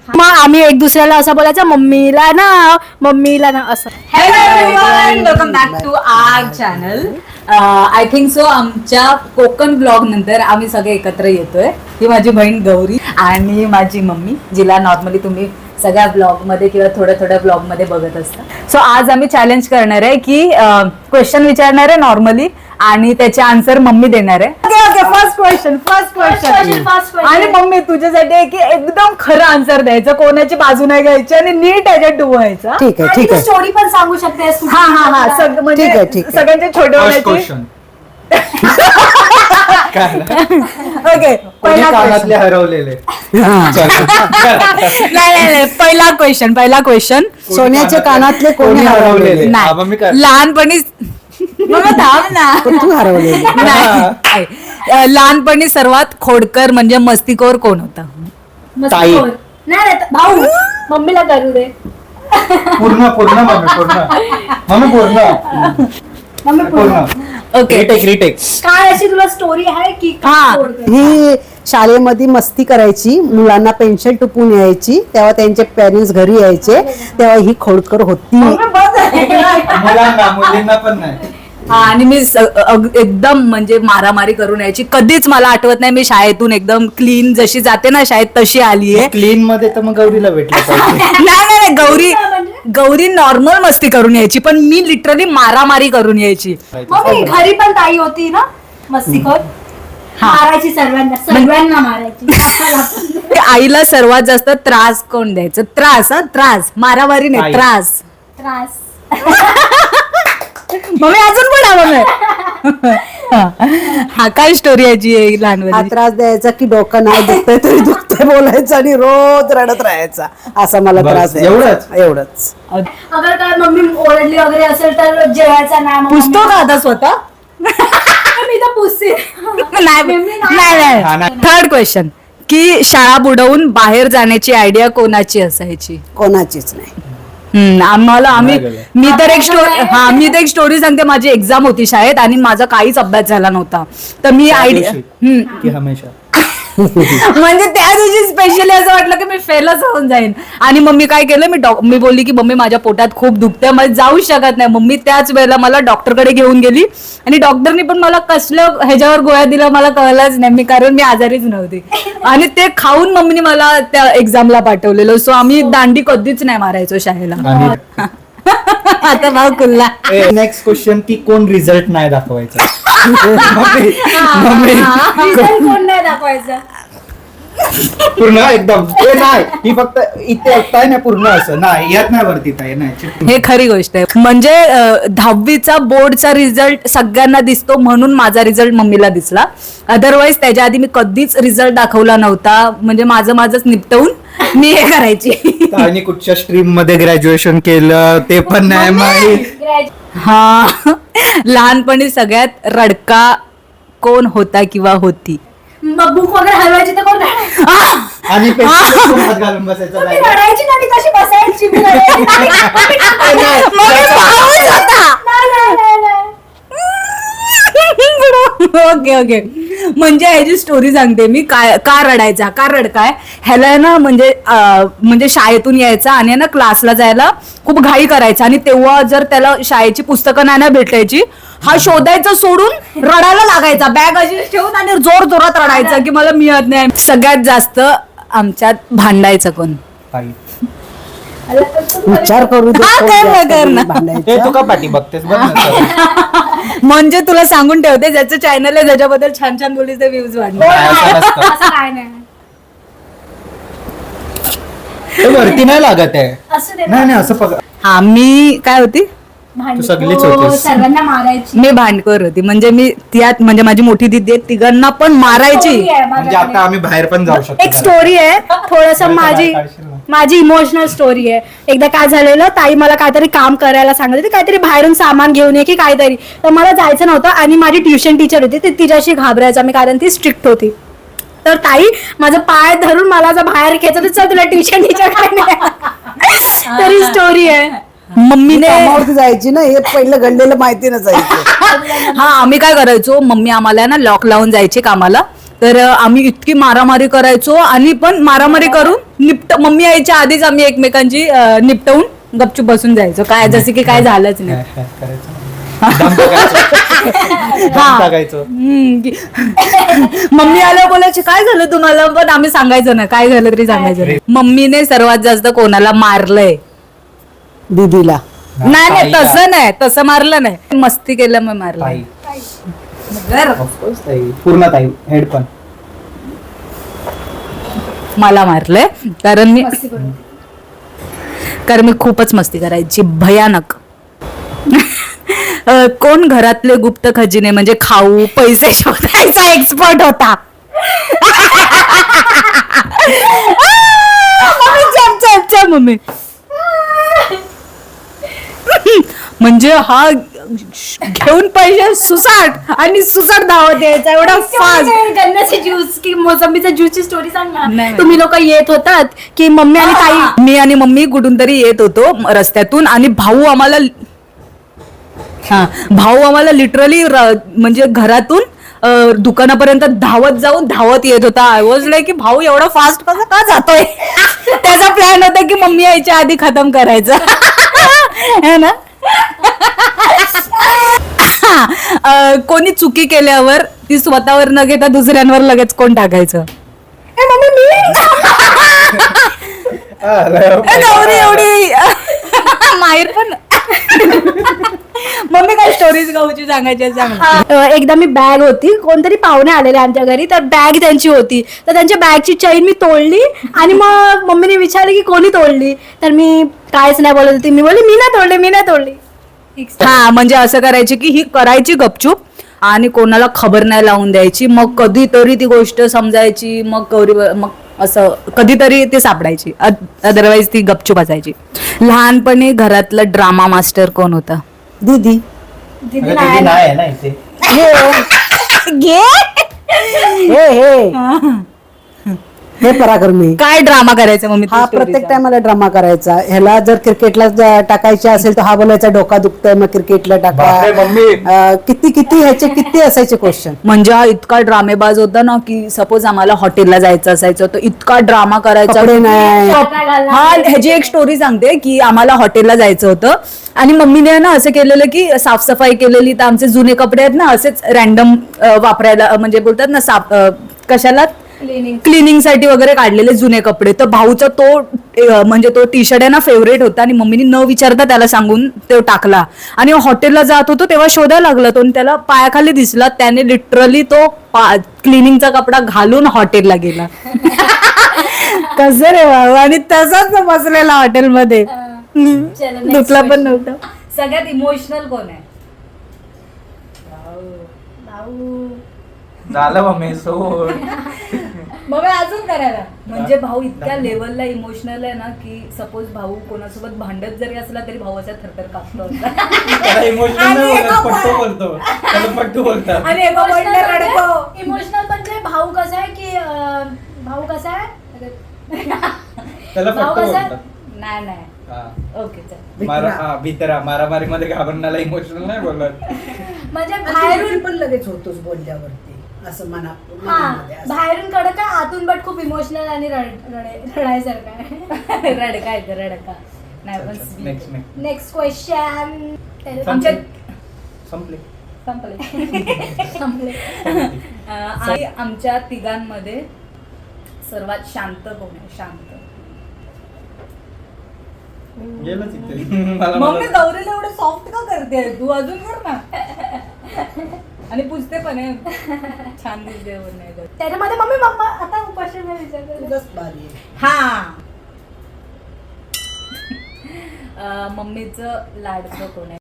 मग आम्ही एक दुसऱ्याला असं बोलायचं मम्मीला ना असं. Hello everyone, welcome back to our channel. I think so आमच्या कोकण ब्लॉग नंतर आम्ही सगळे एकत्र येतोय. ही माझी बहीण गौरी आणि माझी मम्मी, जिला नॉर्मली तुम्ही सगळ्या ब्लॉग मध्ये किंवा थोड्या ब्लॉग मध्ये बघत असता. सो आज आम्ही चॅलेंज करणार आहे की क्वेश्चन विचारणार आहे नॉर्मली आणि त्याचे आन्सर मम्मी देणार आहे. Okay, first question. आणि मम्मी तुझ्यासाठी आहे की एकदम खरं आन्सर द्यायचं, कोणाची बाजू नाही घ्यायची आणि नीट याच्यात डुबायचं. ठीक आहे. स्टोरी पण सांगू शकते. हा म्हणजे ठीक आहे. सगळ्यांचे छोटे होण्याची. ओके, कानातले हरवलेले. नाही, पहिला क्वेश्चन. सोन्याचे कानातले कोणी हरवलेले? लहानपणी तू हरवलेले. नाही, लहानपणी सर्वात खोडकर म्हणजे मस्तीखोर कोण होता? ताई. नाही भाऊ, मम्मीला करू दे. पूर्ण ओके, रिटेक. काय अशी तुला स्टोरी आहे की ही शाळेमध्ये मस्ती करायची, मुलांना पेन्शन टुपून यायची, तेव्हा त्यांचे पेरेंट्स घरी यायचे, तेव्हा ही खोडकर होती. मुलींना पण नाही. आणि मी एकदम म्हणजे मारामारी करून यायची. कधीच मला आठवत नाही मी शाळेतून एकदम क्लीन जशी जाते ना शाळेत तशी आली आहे. क्लीन मध्ये तर मग गौरीला भेटलं पाहिजे. नाही, गौरी नॉर्मल मस्ती करून यायची, पण मी लिटरली मारामारी करून यायची. मम्मी घरी पण ताई होती ना मस्तीखोर, मारायची सगळ्यांना मारायची. आईला सर्वात जास्त त्रास कोण द्यायचं? त्रास, मारामारी नाही, त्रास. मम्मी अजून पण हा काय स्टोरी याची हा लहानपणी? त्रास द्यायचा की डोकं नाही दुखतंय तरी दुखतंय बोलायचं आणि रोज रडत राहायचा, असा मला त्रास द्यायचा. एवढंच. अगर काय मम्मी ओरडली वगैरे असेल तर जेवायचा नाही. पुसतो का आता स्वतः? मी तर पुसते. नाही. थर्ड क्वेश्चन की शाळा बुडवून बाहेर जाण्याची आयडिया कोणाची असायची? कोणाचीच नाही. मी तर एक स्टोरी सांगते. माझी एक्झाम होती शाळेत आणि माझा काहीच अभ्यास झाला नव्हता, तर मी आयडिया की हमेशा म्हणजे त्या दिवशी स्पेशली असं वाटलं की मी फेलच होऊन जाईन. आणि मम्मी काय केलं, मी बोलली की मम्मी माझ्या पोटात खूप दुखतंय, मला जाऊच शकत नाही. मम्मी त्याच वेळेला मला डॉक्टरकडे घेऊन गेली आणि डॉक्टरनी पण मला कसलं ह्याच्यावर गोळ्या दिल्या मला कळलंच नाही, कारण मी आजारीच नव्हती. आणि ते खाऊन मम्मीने मला त्या एक्झामला पाठवलेलं. सो आम्ही दांडी कधीच नाही मारायचो शाळेला. आता भाऊ कुल्ला. नेक्स्ट क्वेश्चन की कोण रिझल्ट नाही दाखवायचा? कोण नाही दाखवायचं पूर्ण एकदम नाही, ही फक्त इथे ऐकताय ना पूर्ण असं नाही येत नाही वरती नाही. हे खरी गोष्ट आहे. म्हणजे 10वीचा बोर्डचा रिझल्ट सगळ्यांना दिसतो म्हणून माझा रिझल्ट मम्मीला दिसला. अदरवाईज त्याच्या आधी मी कधीच रिझल्ट दाखवला नव्हता. म्हणजे माझंच निपटवून मी हे करायची. आणि कुठच्या स्ट्रीम मध्ये ग्रॅज्युएशन केलं ते पण नाही माहिती. हा, लहानपणी सगळ्यात रडका कोण होता किंवा होती? बुक वगैरे हलवायची तर कोण आणि हात घालून बसायचं. रडायची ना, मी कशी बसायची. ओके. म्हणजे ह्याची स्टोरी सांगते मी. का रडायचा, का रडकाय ह्याला ना, म्हणजे शाळेतून यायचा आणि ना क्लासला जायला खूप घाई करायचा. आणि तेव्हा जर त्याला शाळेची पुस्तकं नाही ना भेटायची, हा शोधायचं सोडून रडायला लागायचा, बॅग अशी ठेवून आणि जोरात रडायचा की मला मिळत नाही. सगळ्यात जास्त आमच्यात भांडायचं कोण? विचार करू दे. तू का पाठी बघतेस? म्हणजे तुला सांगून ठेवते, ज्याचं चॅनल आहे त्याच्याबद्दल छान छान बोलीस ते व्ह्यूज वाढणार. असं काय नाही. वरती नाही लागत आहे. नाही असं हा, मी काय होती? सगळीच होतीस. सर्वांना मारायची. मी भांडखोर होती. म्हणजे मी त्यात म्हणजे माझी मोठी दीदी आहे, तिघांना पण मारायची. म्हणजे आता आम्ही बाहेर पण जाऊ शकतो. एक स्टोरी आहे थोडस माझी इमोशनल स्टोरी आहे. एकदा काय झालेलं, ताई मला काहीतरी काम करायला सांगत होती, काहीतरी बाहेरून सामान घेऊन ये की काहीतरी. तर मला जायचं नव्हतं आणि माझी ट्युशन टीचर होती, ती तिच्याशी घाबरायचा मी, कारण ती स्ट्रिक्ट होती. तर ताई माझं पाय धरून मला जर बाहेर घ्यायचं तर चल तुला ट्युशन तरी स्टोरी आहे. मम्मीने कामावरती जायची ना, हे पहिलं घडलेलं माहिती नसायचं. हा आम्ही काय करायचो, मम्मी आम्हाला ना लॉक लावून जायची कामाला, तर आम्ही इतकी मारामारी करायचो आणि पण मारामारी करून मम्मी यायच्या आधीच आम्ही एकमेकांची निपटवून गपचूप बसून जायचो, काय जसे की काय झालंच नाही. मम्मी आल्या बोलायची काय झालं तुम्हाला, पण आम्ही सांगायचं ना, काय झालं तरी सांगायचं नाही. मम्मीने सर्वात जास्त कोणाला मारलंय? दीदीला. नाही नाही तसं नाही, तसं मारलं नाही, मस्ती केलं मग मारलं. पूर्ण ताई हेड पण मला मारलंय कारण मी खूपच मस्ती करायची, भयानक. कोण घरातले गुप्त खजिने म्हणजे खाऊ पैसे शोधायचा एक्सपर्ट होता? मम्मी म्हणजे हा घेऊन पैसे सुसाट आणि सुसाट धावत यायचा एवढा फास्ट. गन्नाची ज्यूस की मोसंबीचा ज्यूसची स्टोरी सांग ना. नाही. तुम्ही लोक येत होतात की मम्मी आणि ताई? मी आणि मम्मी कुठून तरी येत होतो रस्त्यातून आणि भाऊ आम्हाला लिटरली म्हणजे घरातून दुकानापर्यंत धावत जाऊन धावत येत होता. आय वॉज लाईक की भाऊ एवढा फास्ट कसा का जातोय? त्याचा प्लॅन होता की मम्मी यायच्या आधी खतम करायचं है ना. कोणी चुकी केल्यावर ती स्वतःवर न घेता दुसऱ्यांवर लगेच कोण टाकायचं? गौरी एवढी माहेर पण. मम्मी काय स्टोरीज गाऊची सांगायची सांग. एकदा मी बॅग होती, कोणतरी पाहुणे आलेले आमच्या घरी, तर बॅग त्यांची होती, तर त्यांच्या बॅगची चैन मी तोडली आणि मग मम्मीने विचारले की कोणी तोडली, तर मी कायच नाही बोलत होती. मी बोलली मी नाही तोडली. हा म्हणजे असं करायची की ही करायची गपचूप आणि कोणाला खबर नाही लावून द्यायची, मग कधीतरी ती गोष्ट समजायची, मग असं कधीतरी ती सापडायची, अदरवाईज ती गपचूप असायची. लहानपणी घरातलं ड्रामा मास्टर कोण होता? दीदी. नाही ना इथे. हे पराक्रमी. काय ड्रामा करायचं मम्मी? हा प्रत्येक टायमाला ड्रामा करायचा. ह्याला जर क्रिकेटला टाकायचे असेल तर हा बोलायचा डोका दुखतंय मग क्रिकेटला बापरे, मम्मी. टाका. किती ह्याचे किती असायचे क्वेश्चन. म्हणजे हा इतका ड्रामेबाज होता ना की सपोज आम्हाला हॉटेलला जायचं असायचं तर इतका ड्रामा करायचा. कपडे नाही. हा ह्याची एक स्टोरी सांगते की आम्हाला हॉटेलला जायचं होतं आणि मम्मीने ना असं केलेलं की साफसफाई केलेली, तर आमचे जुने कपडे आहेत ना असेच रॅन्डम वापरायला, म्हणजे बोलतात ना कशाला क्लिनिंग साठी वगैरे काढलेले जुने कपडे. तर भाऊचा म्हणजे तो टी शर्ट आहे ना फेवरेट होता आणि मम्मीने न विचारता त्याला सांगून तो टाकला आणि हॉटेलला जात होतो तेव्हा शोधायला लागला तो आणि त्याला पायाखाली दिसला. त्याने लिटरली तो क्लिनिंगचा कपडा घालून हॉटेलला गेला. कसं रे भाऊ, आणि तसाच बसलेला हॉटेलमध्ये, दुसला पण नव्हता. सगळ्यात इमोशनल कोण आहे? झालं मम्मी सोड. मग अजून करायला म्हणजे भाऊ इतक्या लेवलला इमोशनल आहे ना की सपोज भाऊ कोणासोबत भांडत जरी असला तरी भाऊ असा थरथर कापतो इमोशनल म्हणजे भाऊ कसा आहे की नाही ओके चल. मारामारी मध्ये घाबरण्याला इमोशनल नाही बोलत. म्हणजे बाहेरून पण लगेच होतोच बोलल्यावरती असं बाहेरून कडक आहे, आतून बट खूप इमोशनल आणि रडायसारखं आहे. रडका नाही पण नेक्स्ट क्वेश्चन. आमच्या संपले. आणि आमच्या तिघांमध्ये सर्वात शांत कोण आहे? शांत. मम्मी गौरीला एवढं सॉफ्ट का करते तू? अजून कर ना. आणि पुसते पण आहे, छान दिसते. त्याच्यामध्ये मम्मी आता क्वेश्चन विचारते. हा मम्मीचं लाडकं कोण आहे?